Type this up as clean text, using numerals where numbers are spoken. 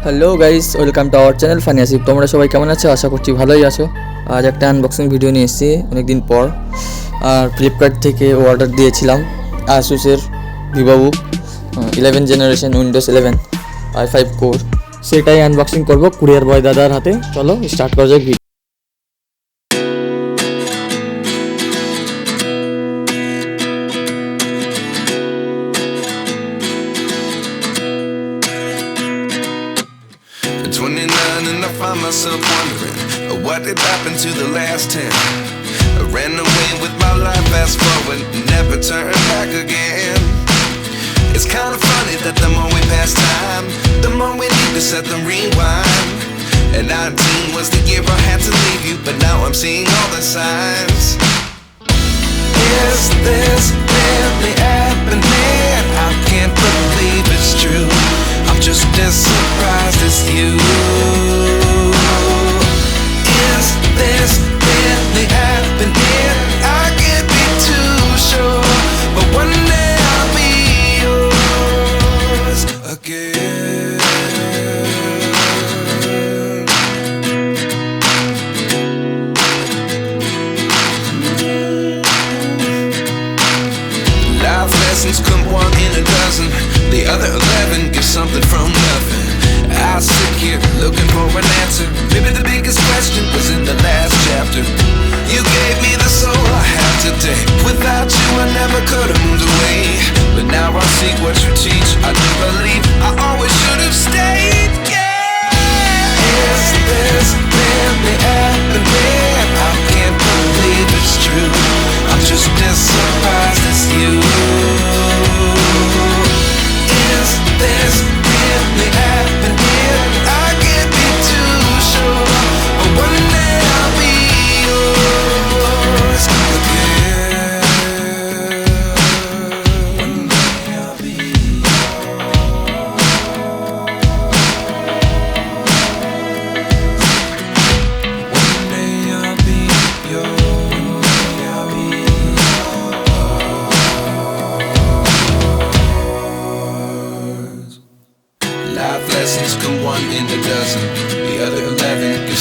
Hello guys, welcome to our channel FunnyAsif। তোমরা সবাই কেমন আছো? আশা করছি ভালোই আছো। আজ একটা আনবক্সিং ভিডিও নিয়ে এসেছি অনেকদিন পর। আর ফ্লিপকার্ট থেকে অর্ডার দিয়েছিলাম আসুসের Vivobook 11 generation Windows 11 i5 core, সেটাই আনবক্সিং করব কুরিয়ার বয় দাদার হাতে। চলো স্টার্ট করা যাক video. At 29 and I find myself wondering what did happen to the last 10. I ran away with my life, fast forward, never turn back again. It's kind of funny that the more we pass time, the more we need to set the rewind. And 19 was the year I had to leave you, but now I'm seeing all the signs. Is this really happening? I can't believe it's true. I'm just as surprised as you. Is this really happening? I can't be too sure, but one day I'll be yours again. Life lessons come one in a dozen. The other 11 get something from nothing. I sit here looking for an answer. Maybe the biggest question was in the last chapter. You gave me the soul I have today. Without you I never could have moved away. But now I see what you teach. I do believe I always should have stayed. Yeah. Is this really happening? I can't believe it's true. I'm just as surprised as you. Is this really happening? I can't be too sure, but one day I'll be yours again. One day I'll be yours. One day I'll be yours. I'll be yours. Life lessons come one in a dozen. The other 11 get